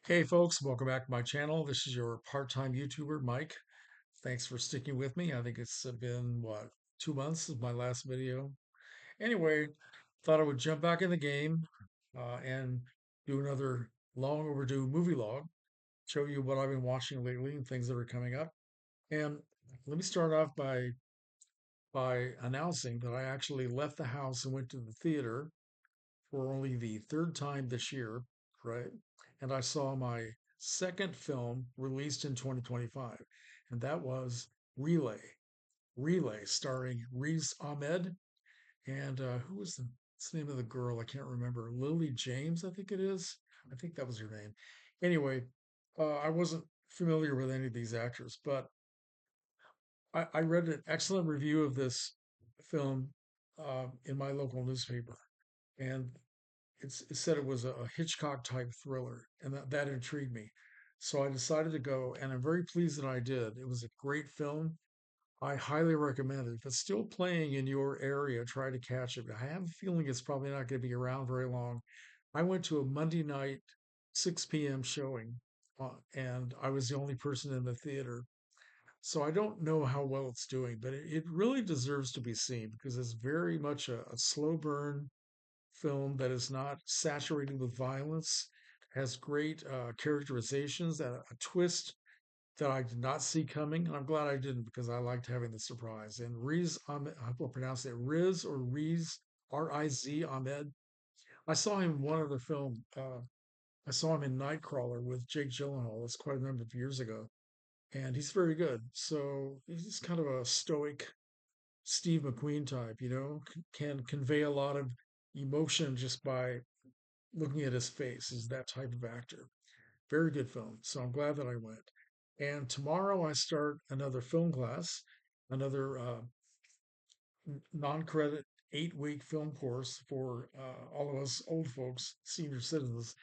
Hey folks, welcome back to my channel. This is your part-time YouTuber, Mike. Thanks for sticking with me. I think it's been, what, 2 months since my last video. Anyway, thought I would jump back in the game and do another long overdue movie log, show you what I've been watching lately and things that are coming up. And let me start off by announcing that I actually left the house and went to the theater for only the third time this year, right? And I saw my second film released in 2025, and that was Relay. Relay, starring Riz Ahmed and who was what's the name of the girl? I can't remember. Lily James, I think it is. I think that was her name. Anyway, I wasn't familiar with any of these actors, but I read an excellent review of this film in my local newspaper, and it said it was a Hitchcock type thriller, and that intrigued me. So I decided to go, and I'm very pleased that I did. It was a great film. I highly recommend it. If it's still playing in your area, try to catch it. I have a feeling it's probably not going to be around very long. I went to a Monday night 6 p.m. showing, and I was the only person in the theater. So I don't know how well it's doing, but it really deserves to be seen because it's very much a slow burn film that is not saturated with violence, has great characterizations, a twist that I did not see coming, and I'm glad I didn't because I liked having the surprise. And Riz Ahmed, I will pronounce it Riz or Riz, Riz Ahmed. I saw him in one other film. I saw him in Nightcrawler with Jake Gyllenhaal. That's quite a number of years ago, and he's very good. So he's kind of a stoic Steve McQueen type, can convey a lot of emotion just by looking at his face. He's that type of actor. Very good film. So I'm glad that I went. And tomorrow I start another film class, another non-credit 8-week film course for all of us old folks, senior citizens.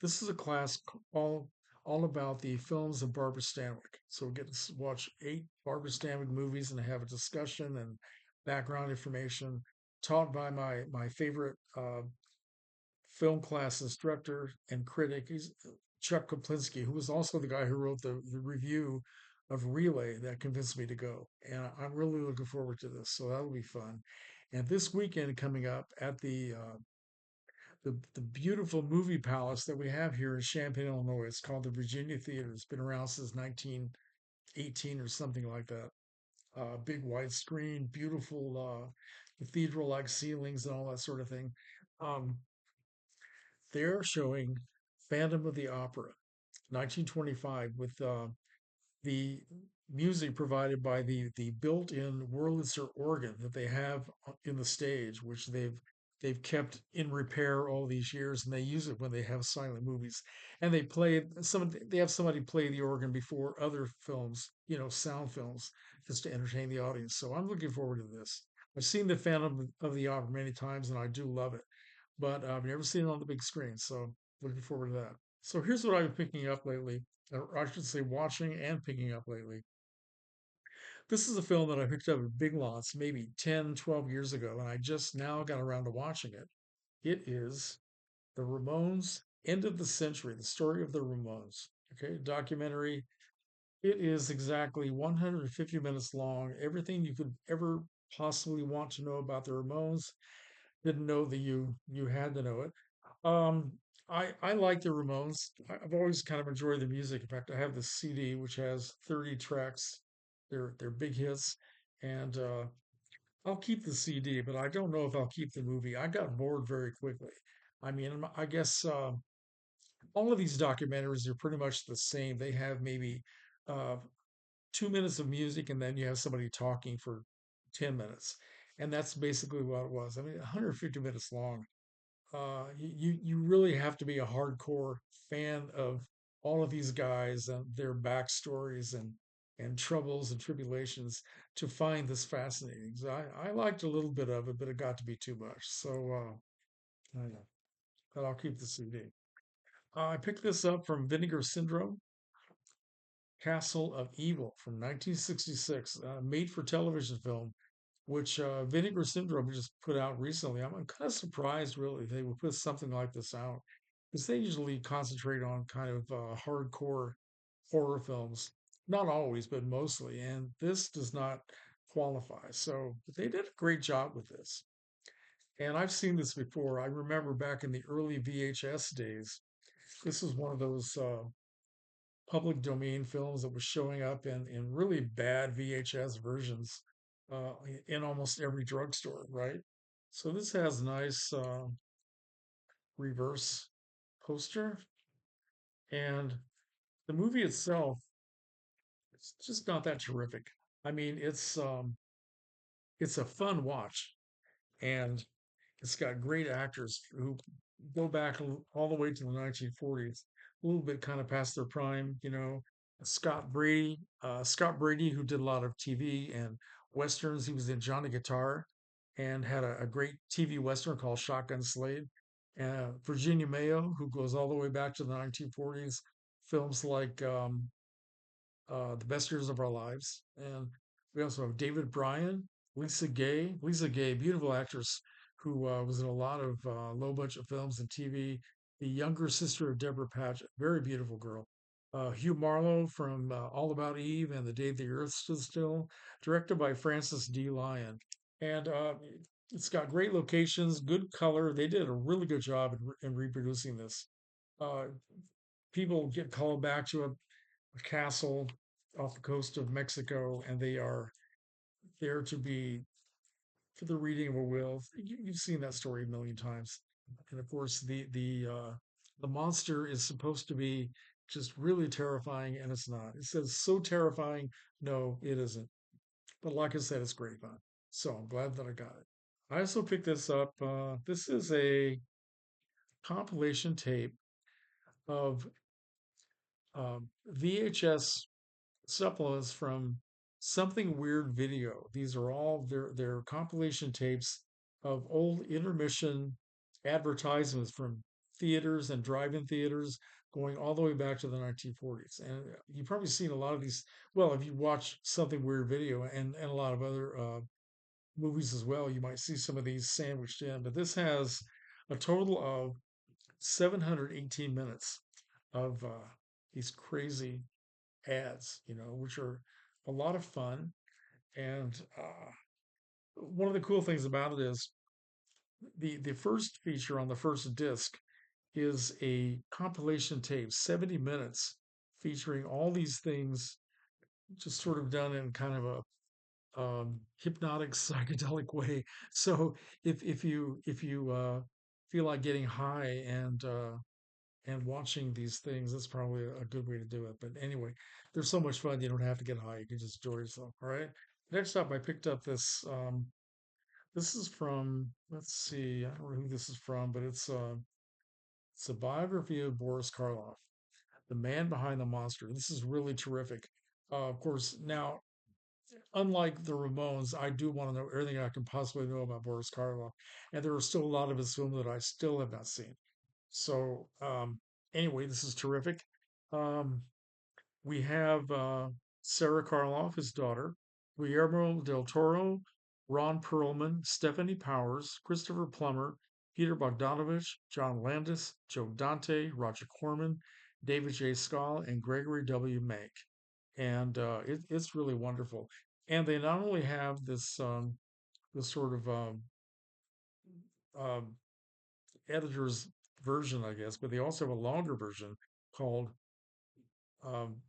This is a class all about the films of Barbara Stanwyck. So we get to watch 8 Barbara Stanwyck movies and have a discussion and background information taught by my favorite film class instructor and critic. He's Chuck Koplinski, who was also the guy who wrote the review of Relay that convinced me to go. And I'm really looking forward to this. So that'll be fun. And this weekend coming up at the beautiful movie palace that we have here in Champaign, Illinois. It's called the Virginia Theater. It's been around since 1918 or something like that. Big white screen, beautiful cathedral-like ceilings, and all that sort of thing. Um, they're showing Phantom of the Opera, 1925, with the music provided by the built-in Wurlitzer organ that they have in the stage, which they've kept in repair all these years, and they use it when they have silent movies. And they have somebody play the organ before other films, sound films, just to entertain the audience. So I'm looking forward to this. I've seen the Phantom of the Opera many times, and I do love it, but I've never seen it on the big screen. So looking forward to that. So here's what I've been picking up lately, or I should say, watching and picking up lately. This is a film that I picked up at Big Lots maybe 10, 12 years ago, and I just now got around to watching it. It is The Ramones End of the Century, the story of the Ramones. Okay, documentary. It is exactly 150 minutes long. Everything you could ever possibly want to know about the Ramones. Didn't know that you had to know it. Um, I like the Ramones. I've always kind of enjoyed the music. In fact, I have this CD which has 30 tracks. They're big hits, and I'll keep the CD, but I don't know if I'll keep the movie. I got bored very quickly. I mean, I guess all of these documentaries are pretty much the same. They have maybe uh, 2 minutes of music, and then you have somebody talking for 10 minutes, and that's basically what it was. I mean, 150 minutes long. You really have to be a hardcore fan of all of these guys and their backstories and troubles and tribulations to find this fascinating. So I liked a little bit of it, but it got to be too much. So I know, but I'll keep the CD. I picked this up from Vinegar Syndrome, Castle of Evil from 1966, made for television film, which Vinegar Syndrome just put out recently. I'm kind of surprised, really, they would put something like this out. because they usually concentrate on kind of hardcore horror films. Not always, but mostly. And this does not qualify. So they did a great job with this. And I've seen this before. I remember back in the early VHS days, this was one of those public domain films that was showing up in really bad VHS versions in almost every drugstore, right? So this has nice reverse poster, and the movie itself, it's just not that terrific. I mean, it's a fun watch, and it's got great actors who go back all the way to the 1940s, a little bit kind of past their prime. Scott Brady, who did a lot of TV and westerns. He was in Johnny Guitar and had a great TV western called Shotgun Slade. Virginia Mayo, who goes all the way back to the 1940s, films like The Best Years of Our Lives. And we also have David Bryan, Lisa Gay. Lisa Gay, beautiful actress who was in a lot of low budget films and TV. The younger sister of Deborah Paget, very beautiful girl. Hugh Marlowe from All About Eve and The Day the Earth Stood Still, directed by Francis D. Lyon. And it's got great locations, good color. They did a really good job in reproducing this. Uh, People get called back to a castle off the coast of Mexico, and they are there to be for the reading of a will. You've seen that story a million times, and of course, the monster is supposed to be just really terrifying, and it's not. It says so terrifying. No, it isn't. But like I said, it's great fun. So I'm glad that I got it. I also picked this up. This is a compilation tape of VHS supplements from Something Weird Video. These are all their compilation tapes of old intermission advertisements from theaters and drive-in theaters going all the way back to the 1940s. And you've probably seen a lot of these. Well, if you watch Something Weird Video and a lot of other movies as well, you might see some of these sandwiched in. But this has a total of 718 minutes of these crazy ads, which are a lot of fun. And one of the cool things about it is the first feature on the first disc is a compilation tape, 70 minutes, featuring all these things just sort of done in kind of a hypnotic psychedelic way. So if you feel like getting high and watching these things, that's probably a good way to do it. But anyway, they're so much fun. You don't have to get high. You can just enjoy yourself. All right. Next up, I picked up this. This is from. Let's see. I don't know who this is from, but it's a biography of Boris Karloff, the man behind the monster. This is really terrific. Of course, now unlike the Ramones, I do want to know everything I can possibly know about Boris Karloff, and there are still a lot of his films that I still have not seen. So anyway, this is terrific. Um, we have Sarah Karloff, his daughter, Guillermo del Toro, Ron Perlman, Stephanie Powers, Christopher Plummer, Peter Bogdanovich, John Landis, Joe Dante, Roger Corman, David J. Stahl, and Gregory W. Mank. And it's really wonderful. And they not only have this sort of um, editor's version, I guess, but they also have a longer version called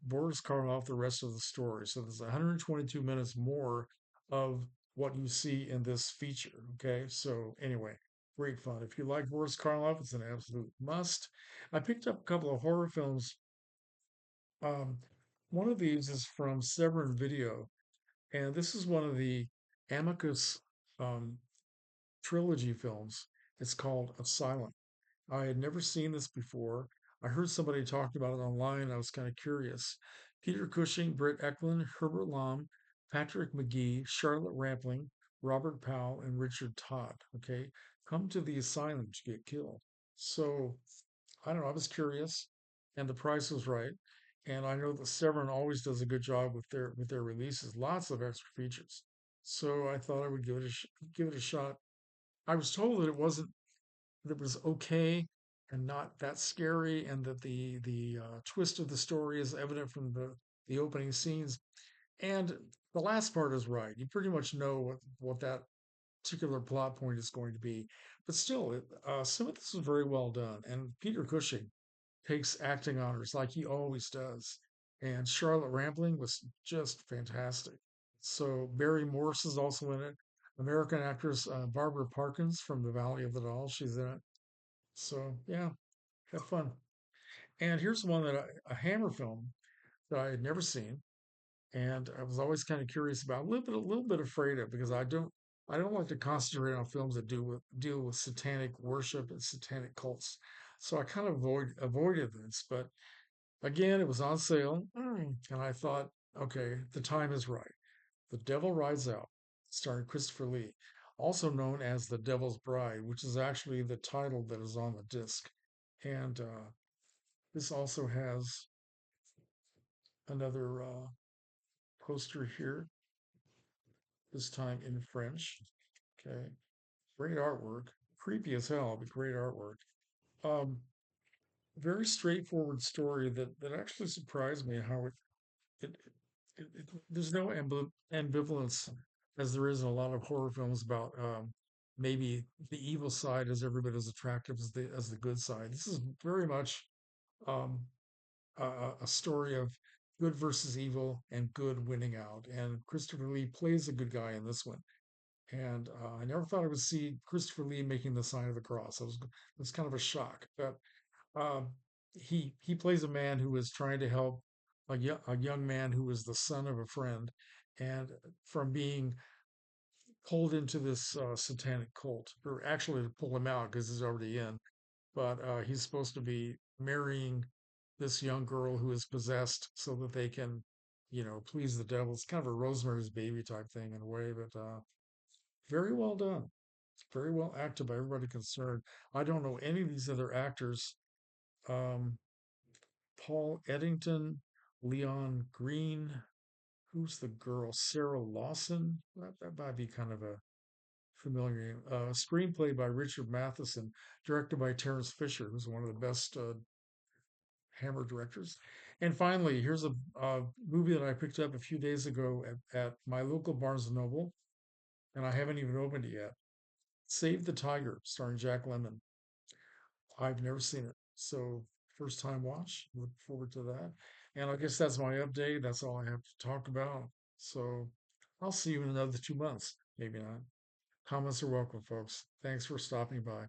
Boris Karloff, the rest of the story. So there's 122 minutes more of what you see in this feature. Okay, so anyway, great fun. If you like Boris Karloff, it's an absolute must. I picked up a couple of horror films. Um, One of these is from Severin Video, and this is one of the Amicus um, trilogy films. It's called Asylum. I had never seen this before. I heard somebody talking about it online. I was kind of curious. Peter Cushing, Britt Eklund, Herbert Lom, Patrick McGee, Charlotte Rampling, Robert Powell, and Richard Todd. Okay, come to the asylum to get killed. So I don't know. I was curious, and the price was right. And I know that Severin always does a good job with their releases. Lots of extra features. So I thought I would give it a shot. I was told that it wasn't that it was okay, and not that scary, and that the twist of the story is evident from the opening scenes. And the last part is right. You pretty much know what that particular plot point is going to be. But still, some of this is very well done. And Peter Cushing takes acting honors like he always does. And Charlotte Rampling was just fantastic. So Barry Morse is also in it. American actress Barbara Parkins from The Valley of the Dolls, she's in it. So yeah, have fun. And here's one a Hammer film that I had never seen, and I was always kind of curious about, a little bit afraid of, because I don't like to concentrate on films that deal with satanic worship and satanic cults. So I kind of avoided this, but again, it was on sale, and I thought, okay, the time is right. The Devil Rides Out, starring Christopher Lee, also known as The Devil's Bride, which is actually the title that is on the disc. And this also has another poster here, this time in French. Okay, great artwork, creepy as hell, but great artwork. Um, very straightforward story that actually surprised me how it, there's no ambivalence as there is in a lot of horror films about maybe the evil side is every bit as attractive as the good side. This is very much um, a story of good versus evil and good winning out. And Christopher Lee plays a good guy in this one. And I never thought I would see Christopher Lee making the sign of the cross. It was kind of a shock. But um, he plays a man who is trying to help a young man who is the son of a friend, and from being pulled into this satanic cult, or actually to pull him out because he's already in. But he's supposed to be marrying this young girl who is possessed so that they can, please the devil. It's kind of a Rosemary's Baby type thing in a way, but very well done. It's very well acted by everybody concerned. I don't know any of these other actors. Um, Paul Eddington, Leon Green. Who's the girl? Sarah Lawson. That might be kind of a familiar name. Screenplay by Richard Matheson, directed by Terence Fisher, who's one of the best Hammer directors. And finally, here's a movie that I picked up a few days ago at my local Barnes and Noble, and I haven't even opened it yet. Save the Tiger, starring Jack Lemmon. I've never seen it. So first time watch. Look forward to that. And I guess that's my update. That's all I have to talk about. So I'll see you in another 2 months. Maybe not. Comments are welcome, folks. Thanks for stopping by.